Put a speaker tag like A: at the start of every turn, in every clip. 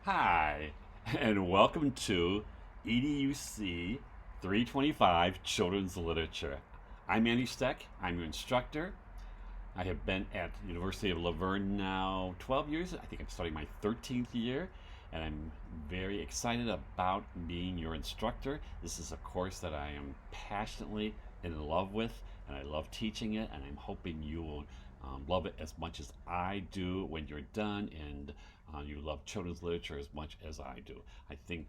A: Hi, and welcome to EDUC 325 Children's Literature. I'm Andy Steck. I'm your instructor. I have been at the University of Laverne now 12 years. I think I'm starting my 13th year, and I'm very excited about being your instructor. This is a course that I am passionately in love with, and I love teaching it, and I'm hoping you will love it as much as I do when you're done, and you love children's literature as much as I do. I think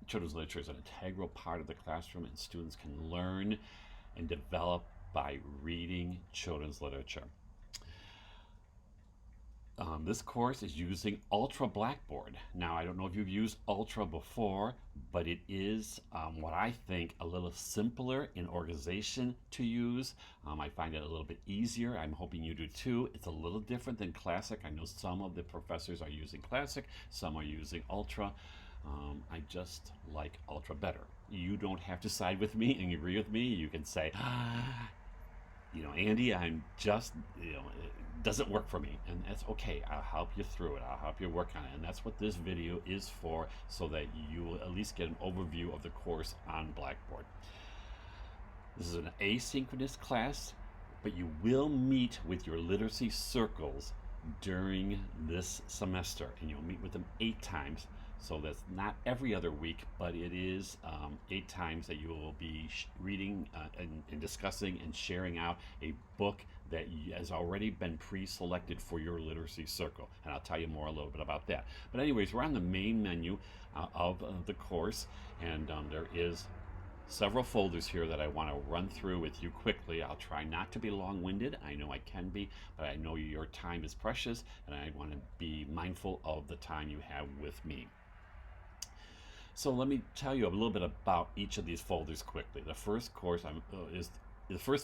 A: children's literature is an integral part of the classroom, and students can learn and develop by reading children's literature. This course is using Ultra Blackboard. Now, I don't know if you've used Ultra before, but it is what I think a little simpler in organization to use. I find it a little bit easier. I'm hoping you do too. It's a little different than Classic. I know some of the professors are using Classic, some are using Ultra. I just like Ultra better. You don't have to side with me and agree with me. You can say, Andy, I'm just, it doesn't work for me. And that's okay. I'll help you through it. I'll help you work on it. And that's what this video is for, so that you will at least get an overview of the course on Blackboard. This is an asynchronous class, but you will meet with your literacy circles during this semester, and you'll meet with them 8 times. So that's not every other week, but it is 8 times that you will be reading and discussing and sharing out a book that has already been pre-selected for your literacy circle. And I'll tell you more a little bit about that. But anyways, we're on the main menu of the course, and there is several folders here that I want to run through with you quickly. I'll try not to be long-winded. I know I can be, but I know your time is precious, and I want to be mindful of the time you have with me. So let me tell you a little bit about each of these folders quickly. The first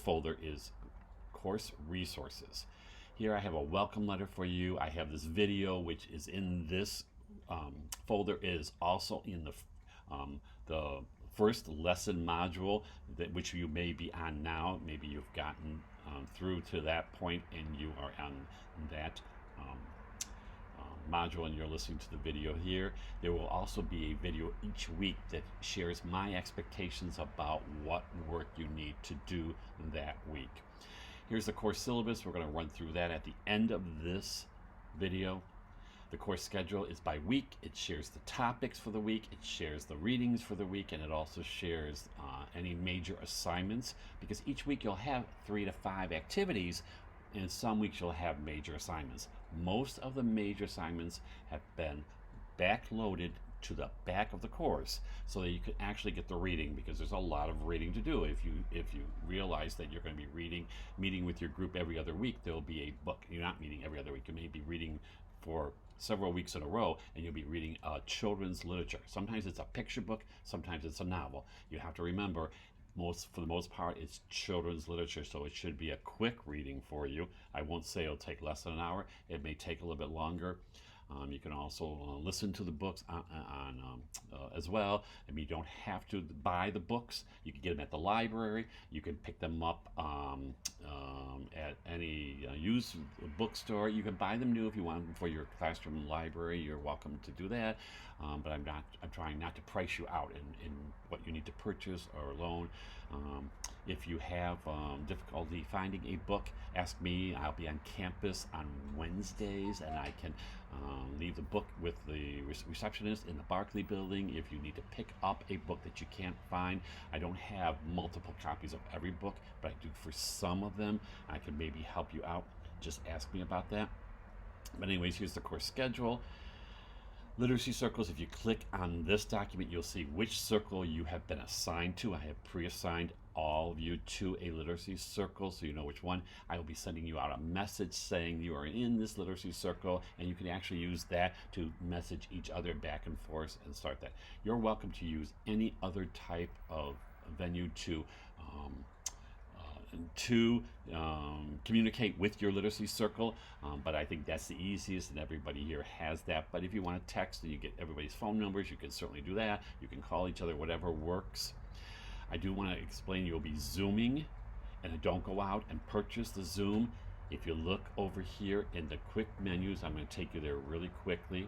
A: folder is course resources. Here I have a welcome letter for you. I have this video, which is in this folder, is also in the first lesson module, which you may be on now. Maybe you've gotten through to that point and you are on that module and you're listening to the video here. There will also be a video each week that shares my expectations about what work you need to do that week. Here's the course syllabus. We're going to run through that at the end of this video. The course schedule is by week. It shares the topics for the week, it shares the readings for the week, and it also shares any major assignments, because each week you'll have 3 to 5 activities, and some weeks you'll have major assignments. Most of the major assignments have been backloaded to the back of the course so that you can actually get the reading, because there's a lot of reading to do. If you realize that you're going to be meeting with your group every other week, there'll be a book. You're not meeting every other week. You may be reading for several weeks in a row, and you'll be reading children's literature. Sometimes it's a picture book, sometimes it's a novel. You have to remember, for the most part, it's children's literature, so it should be a quick reading for you. I won't say it'll take less than an hour. It may take a little bit longer. You can also listen to the books as well. I mean, you don't have to buy the books. You can get them at the library. You can pick them up at any used bookstore. You can buy them new if you want them for your classroom library. You're welcome to do that. But I'm trying not to price you out in what you need to purchase or loan. If you have difficulty finding a book, ask me. I'll be on campus on Wednesdays, and I can leave the book with the receptionist in the Barclay building if you need to pick up a book that you can't find. I don't have multiple copies of every book, but I do for some of them. I can maybe help you out. Just ask me about that. But anyways, here's the course schedule. Literacy circles, if you click on this document, you'll see which circle you have been assigned to. I have pre-assigned all of you to a literacy circle, so you know which one. I will be sending you out a message saying you are in this literacy circle, and you can actually use that to message each other back and forth and start that. You're welcome to use any other type of venue to communicate with your literacy circle, but I think that's the easiest, and everybody here has that. But if you want to text and you get everybody's phone numbers, you can certainly do that. You can call each other, whatever works. I do want to explain you'll be Zooming, and don't go out and purchase the Zoom. If you look over here in the quick menus, I'm going to take you there really quickly.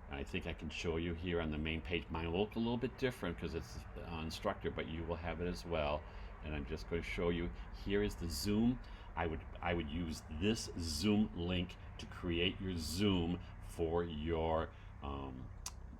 A: And I think I can show you here on the main page. Mine will look a little bit different because it's instructor, but you will have it as well. And I'm just going to show you. Here is the Zoom. I would use this Zoom link to create your Zoom for your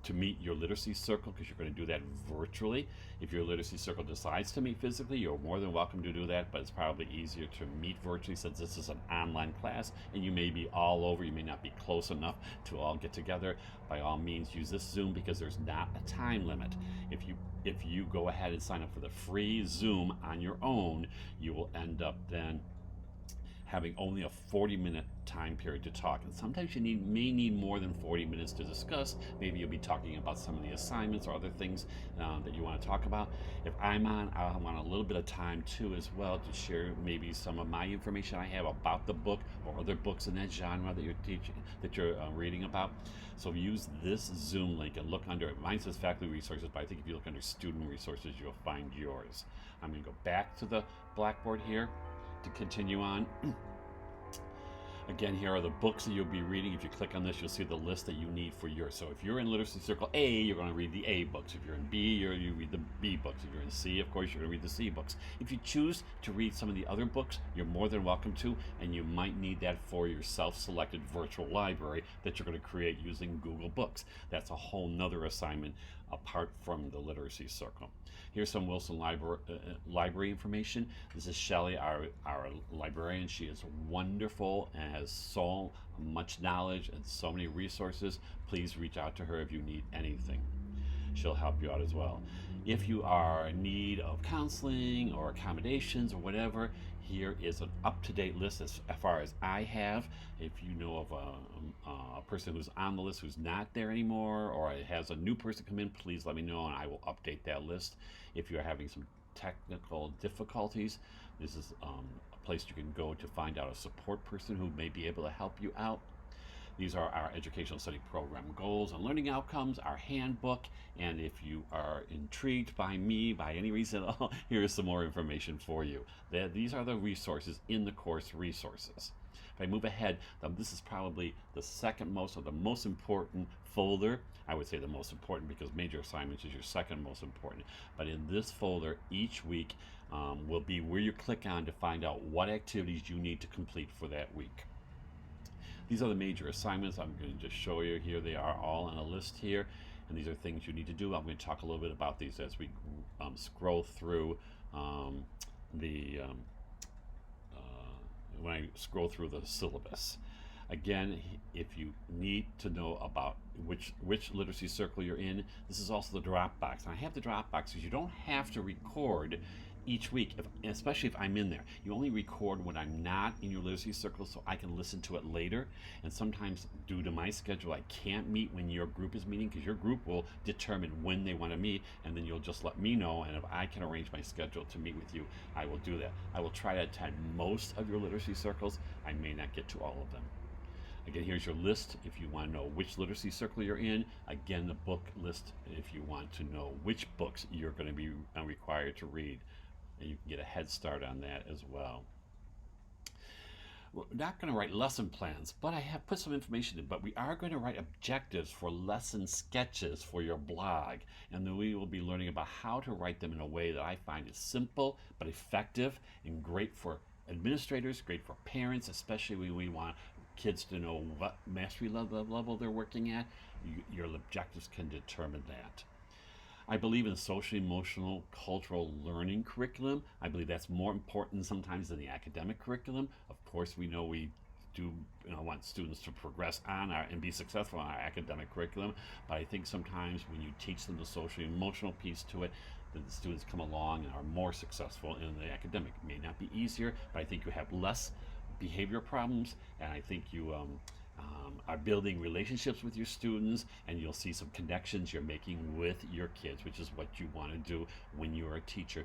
A: to meet your literacy circle, because you're going to do that virtually. If your literacy circle decides to meet physically, you're more than welcome to do that, but it's probably easier to meet virtually since this is an online class and you may be all over, you may not be close enough to all get together. By all means, use this Zoom because there's not a time limit. If you go ahead and sign up for the free Zoom on your own, you will end up then having only a 40-minute time period to talk. And sometimes you may need more than 40 minutes to discuss. Maybe you'll be talking about some of the assignments or other things that you want to talk about. If I'm on, I want a little bit of time too as well to share maybe some of my information I have about the book or other books in that genre that you're teaching, that you're reading about. So use this Zoom link and look under it. Mine says faculty resources, but I think if you look under student resources, you'll find yours. I'm going to go back to the Blackboard here to continue on. Again, here are the books that you'll be reading. If you click on this, you'll see the list that you need for yours. So if you're in Literacy Circle A, you're going to read the A books. If you're in B, you read the B books. If you're in C, of course, you're going to read the C books. If you choose to read some of the other books, you're more than welcome to, and you might need that for your self-selected virtual library that you're going to create using Google Books. That's a whole nother assignment apart from the Literacy Circle. Here's some Wilson library information. This is Shelley, our librarian. She is wonderful and has so much knowledge and so many resources. Please reach out to her if you need anything. She'll help you out as well. If you are in need of counseling or accommodations or whatever, here is an up-to-date list as far as I have. If you know of a person who's on the list who's not there anymore, or has a new person come in, please let me know and I will update that list. If you're having some technical difficulties, this is a place you can go to find out a support person who may be able to help you out. These are our educational study program goals and learning outcomes, our handbook, and if you are intrigued by me, by any reason at all, here is some more information for you. These are the resources in the course resources. If I move ahead, this is probably the second most or the most important folder. I would say the most important because major assignments is your second most important. But in this folder, each week will be where you click on to find out what activities you need to complete for that week. These are the major assignments. I'm going to just show you here. They are all on a list here, and these are things you need to do. I'm going to talk a little bit about these as we scroll through when I scroll through the syllabus. Again, if you need to know about which literacy circle you're in, this is also the Dropbox. And I have the Dropbox because you don't have to record each week, especially if I'm in there. You only record when I'm not in your literacy circle so I can listen to it later. And sometimes due to my schedule, I can't meet when your group is meeting because your group will determine when they want to meet, and then you'll just let me know, and if I can arrange my schedule to meet with you, I will do that. I will try to attend most of your literacy circles. I may not get to all of them. Again, here's your list if you want to know which literacy circle you're in. Again, the book list if you want to know which books you're going to be required to read. And you can get a head start on that as well. We're not going to write lesson plans, but I have put some information in. But we are going to write objectives for lesson sketches for your blog. And then we will be learning about how to write them in a way that I find is simple but effective and great for administrators, great for parents, especially when we want kids to know what mastery level they're working at. Your objectives can determine that. I believe in social, emotional, cultural learning curriculum. I believe that's more important sometimes than the academic curriculum. Of course, we know we do want students to progress on and be successful in our academic curriculum, but I think sometimes when you teach them the social, emotional piece to it, then the students come along and are more successful in the academic. It may not be easier, but I think you have less behavior problems, and I think you are building relationships with your students, and you'll see some connections you're making with your kids, which is what you want to do when you're a teacher,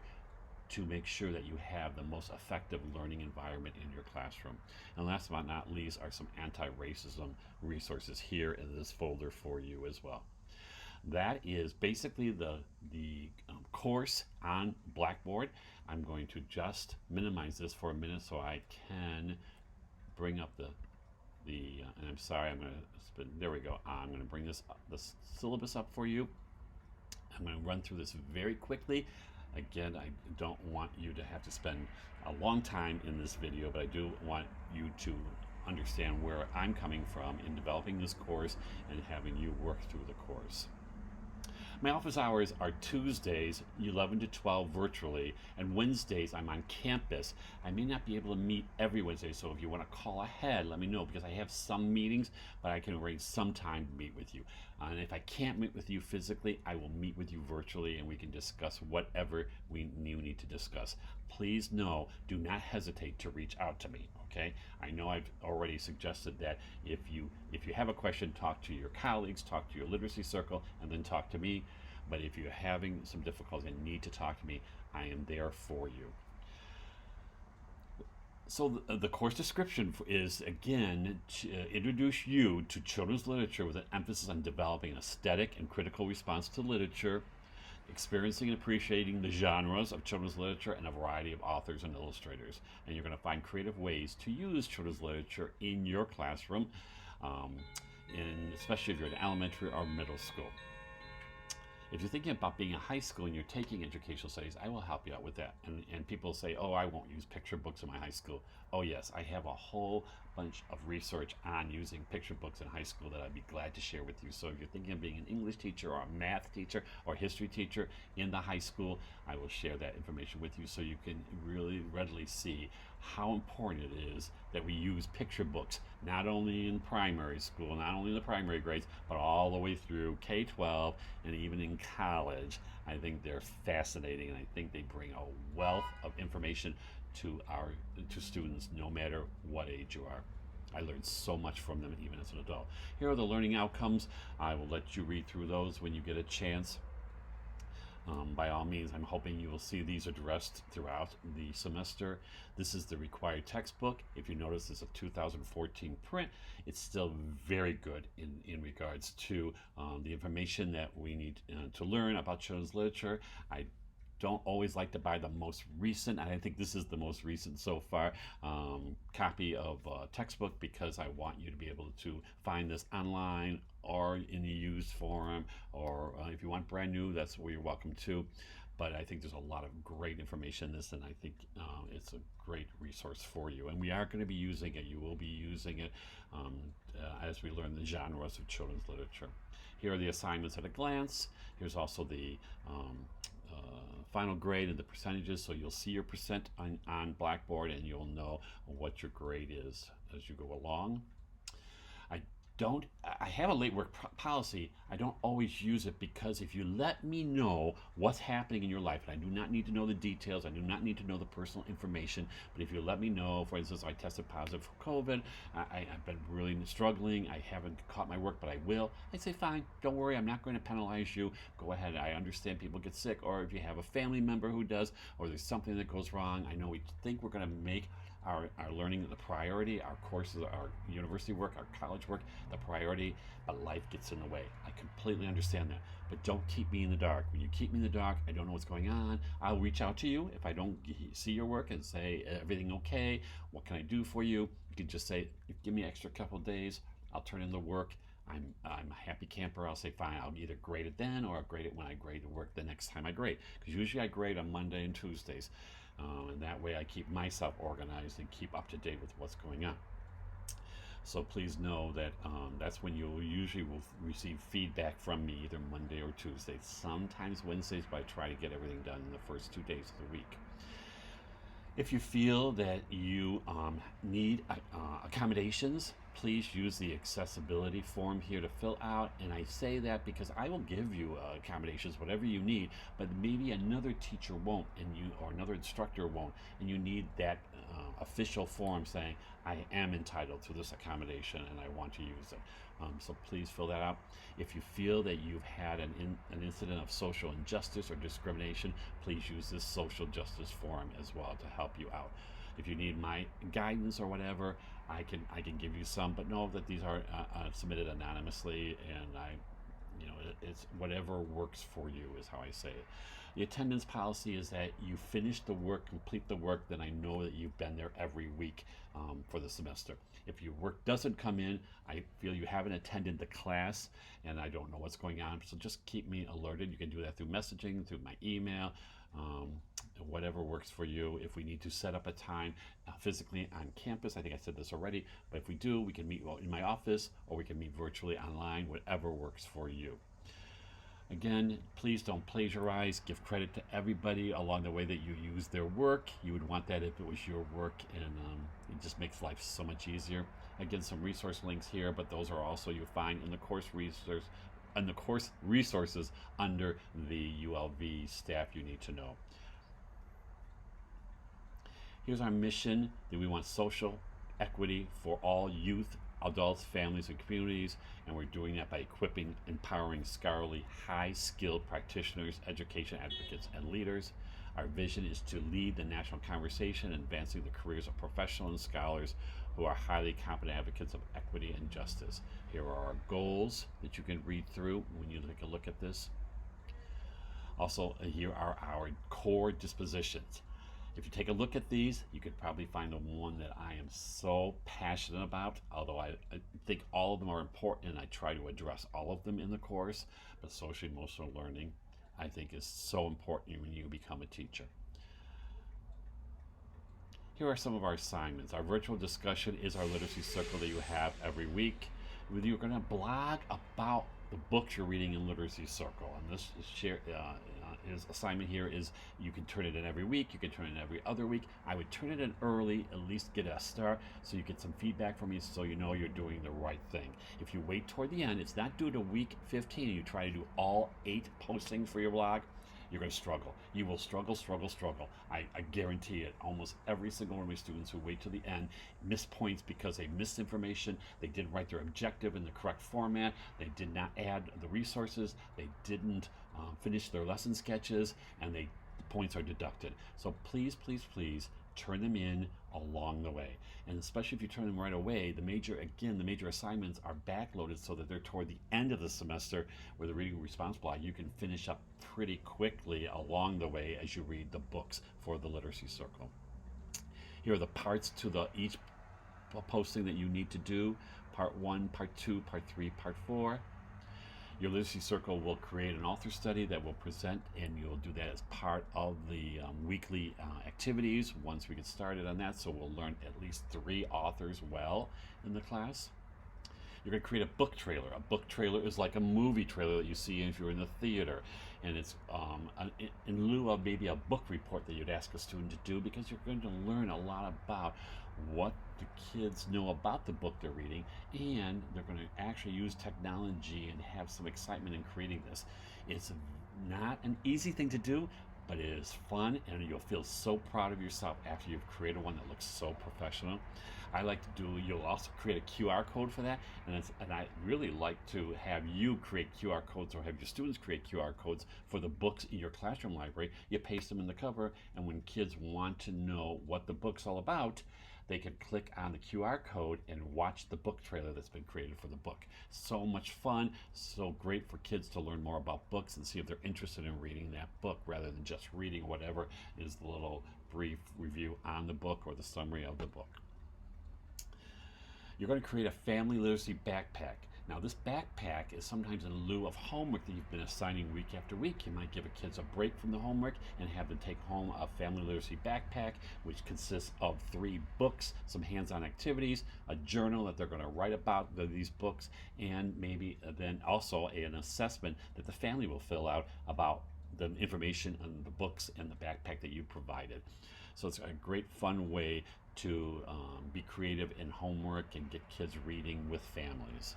A: to make sure that you have the most effective learning environment in your classroom. And last but not least are some anti-racism resources here in this folder for you as well. That is basically the course on Blackboard. I'm going to just minimize this for a minute so I can bring up the and I'm sorry, I'm going to spin, there we go. I'm going to bring the syllabus up for you. I'm going to run through this very quickly. Again, I don't want you to have to spend a long time in this video, but I do want you to understand where I'm coming from in developing this course and having you work through the course. My office hours are Tuesdays, 11 to 12 virtually, and Wednesdays I'm on campus. I may not be able to meet every Wednesday, so if you want to call ahead, let me know, because I have some meetings, but I can arrange some time to meet with you. And if I can't meet with you physically, I will meet with you virtually, and we can discuss whatever you need to discuss. Please know, do not hesitate to reach out to me. Okay, I know I've already suggested that if you have a question, talk to your colleagues, talk to your literacy circle, and then talk to me. But if you're having some difficulty and need to talk to me, I am there for you. So the course description is, again, to introduce you to children's literature with an emphasis on developing an aesthetic and critical response to literature, experiencing and appreciating the genres of children's literature and a variety of authors and illustrators. And you're going to find creative ways to use children's literature in your classroom, especially if you're in elementary or middle school. If you're thinking about being in high school and you're taking educational studies, I will help you out with that. And people say, oh, I won't use picture books in my high school. Oh yes, I have a whole bunch of research on using picture books in high school that I'd be glad to share with you. So if you're thinking of being an English teacher or a math teacher or history teacher in the high school, I will share that information with you so you can really readily see how important it is that we use picture books, not only in primary school, not only in the primary grades, but all the way through K-12 and even in college. I think they're fascinating, and I think they bring a wealth of information to students, no matter what age you are. I learned so much from them even as an adult. Here are the learning outcomes. I will let you read through those when you get a chance. By all means, I'm hoping you will see these addressed throughout the semester. This is the required textbook. If you notice, it's a 2014 print. It's still very good in regards to the information that we need to learn about children's literature. I don't always like to buy the most recent, and I think this is the most recent so far, copy of textbook, because I want you to be able to find this online or in the used form, or if you want brand new, that's where you're welcome to. But I think there's a lot of great information in this, and I think it's a great resource for you. And we are going to be using it. You will be using it as we learn the genres of children's literature. Here are the assignments at a glance. Here's also the final grade and the percentages, so you'll see your percent on Blackboard, and you'll know what your grade is as you go along. I have a late work policy. I don't always use it, because if you let me know what's happening in your life, and I do not need to know the details, I do not need to know the personal information, but if you let me know, for instance, I tested positive for COVID, I've been really struggling, I haven't caught my work, but I will, I'd say, fine, don't worry, I'm not going to penalize you, go ahead. I understand people get sick, or if you have a family member who does, or there's something that goes wrong, I know we think we're going to make our learning the priority, our courses, our university work, our college work, the priority, but life gets in the way. I completely understand that, but don't keep me in the dark. When you keep me in the dark, I don't know what's going on. I'll reach out to you if I don't see your work and say, everything okay? What can I do for you? You can just say, give me an extra couple of days. I'll turn in the work. I'm a happy camper. I'll say, fine, I'll either grade it then, or I'll grade it when I grade the work the next time I grade. Because usually I grade on Monday and Tuesdays. And that way I keep myself organized and keep up to date with what's going on. So please know that that's when you usually will receive feedback from me, either Monday or Tuesday. Sometimes Wednesdays, but I try to get everything done in the first 2 days of the week. If you feel that you need accommodations, please use the accessibility form here to fill out. And I say that because I will give you accommodations, whatever you need, but maybe another teacher won't, or another instructor won't, and you need that official form saying, I am entitled to this accommodation and I want to use it. So please fill that out. If you feel that you've had an incident of social injustice or discrimination, please use this social justice form as well to help you out. If you need my guidance or whatever, I can give you some, but know that these are submitted anonymously, and It's whatever works for you is how I say it. The attendance policy is that you finish the work, complete the work, then I know that you've been there every week for the semester. If your work doesn't come in, I feel you haven't attended the class and I don't know what's going on, so just keep me alerted. You can do that through messaging, through my email, whatever works for you. If we need to set up a time physically on campus, I think I said this already, but if we do, we can meet in my office or we can meet virtually online, whatever works for you. Again, please don't plagiarize. Give credit to everybody along the way that you use their work. You would want that if it was your work, and it just makes life so much easier. Again, some resource links here, but those are also you'll find in the course resources under the ULV staff you need to know. Here's our mission: that we want social equity for all youth, adults, families, and communities, and we're doing that by equipping, empowering scholarly, high-skilled practitioners, education advocates, and leaders. Our vision is to lead the national conversation, advancing the careers of professionals and scholars who are highly competent advocates of equity and justice. Here are our goals that you can read through when you take a look at this. Also, here are our core dispositions. If you take a look at these, you could probably find the one that I am so passionate about, although I think all of them are important and I try to address all of them in the course, but social emotional learning I think is so important when you become a teacher. Here are some of our assignments. Our virtual discussion is our literacy circle that you have every week. You're going to blog about the books you're reading in Literacy Circle, and this his assignment here is you can turn it in every week, you can turn it in every other week. I would turn it in early, at least get a start, so you get some feedback from me so you know you're doing the right thing. If you wait toward the end, it's not due to week 15, and you try to do all 8 postings for your blog, you're going to struggle. You will struggle. I guarantee it. Almost every single one of my students who wait to the end miss points because they missed information, they didn't write their objective in the correct format, they did not add the resources, they didn't finish their lesson sketches, and the points are deducted. So please turn them in along the way. And especially if you turn them right away, the major assignments are backloaded so that they're toward the end of the semester, where the reading response block you can finish up pretty quickly along the way as you read the books for the Literacy Circle. Here are the parts to each posting that you need to do: part 1, part 2, part 3, part 4. Your Literacy Circle will create an author study that will present, and you'll do that as part of the weekly activities once we get started on that. So we'll learn at least 3 authors well in the class. You're going to create a book trailer. A book trailer is like a movie trailer that you see if you're in the theater. And it's in lieu of maybe a book report that you'd ask a student to do, because you're going to learn a lot about what the kids know about the book they're reading, and they're going to actually use technology and have some excitement in creating this. It's not an easy thing to do, but it is fun, and you'll feel so proud of yourself after you've created one that looks so professional. You'll also create a QR code for that, and I really like to have you create QR codes, or have your students create QR codes for the books in your classroom library. You paste them in the cover, and when kids want to know what the book's all about, they can click on the QR code and watch the book trailer that's been created for the book. So much fun, so great for kids to learn more about books and see if they're interested in reading that book, rather than just reading whatever is the little brief review on the book or the summary of the book. You're going to create a family literacy backpack. Now, this backpack is sometimes in lieu of homework that you've been assigning week after week. You might give the kids a break from the homework and have them take home a family literacy backpack, which consists of 3 books, some hands-on activities, a journal that they're going to write about these books, and maybe then also an assessment that the family will fill out about the information on the books and the backpack that you provided. So it's a great fun way to be creative in homework and get kids reading with families.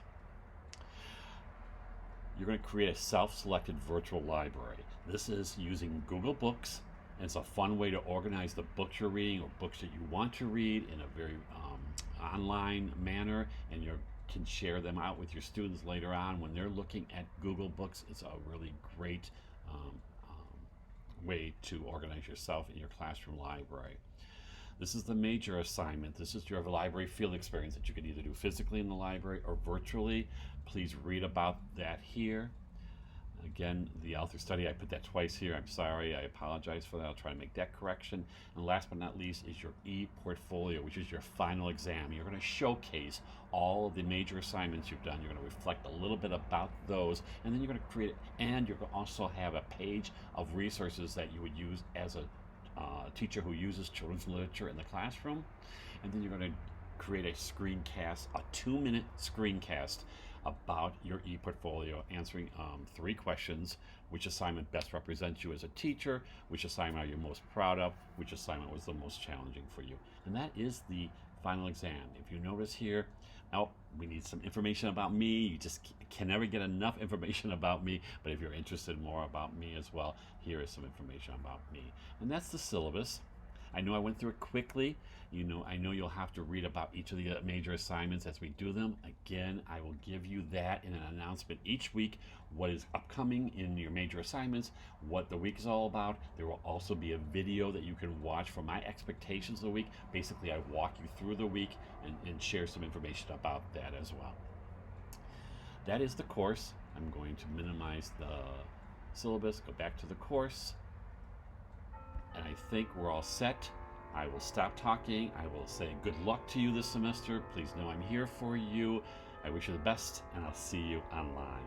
A: You're going to create a self-selected virtual library. This is using Google Books, and it's a fun way to organize the books you're reading or books that you want to read in a very online manner, and you can share them out with your students later on when they're looking at Google Books. It's a really great way to organize yourself in your classroom library. This is the major assignment. This is your library field experience that you can either do physically in the library or virtually. Please read about that here. Again, the author study, I put that twice here. I'm sorry, I apologize for that. I'll try to make that correction. And last but not least is your e-portfolio, which is your final exam. You're going to showcase all of the major assignments you've done. You're going to reflect a little bit about those, and then you're going to create, and you're going to also have a page of resources that you would use as a teacher who uses children's literature in the classroom. And then you're going to create a screencast, a 2-minute screencast about your e-portfolio, answering 3 questions. Which assignment best represents you as a teacher? Which assignment are you most proud of? Which assignment was the most challenging for you? And that is the final exam. If you notice here, oh, we need some information about me. You just can never get enough information about me, but if you're interested more about me as well, here is some information about me. And that's the syllabus. I know I went through it quickly. I know you'll have to read about each of the major assignments as we do them. Again, I will give you that in an announcement each week, what is upcoming in your major assignments, what the week is all about. There will also be a video that you can watch for my expectations of the week. Basically, I walk you through the week and share some information about that as well. That is the course. I'm going to minimize the syllabus, go back to the course, and I think we're all set. I will stop talking. I will say good luck to you this semester. Please know I'm here for you. I wish you the best, and I'll see you online.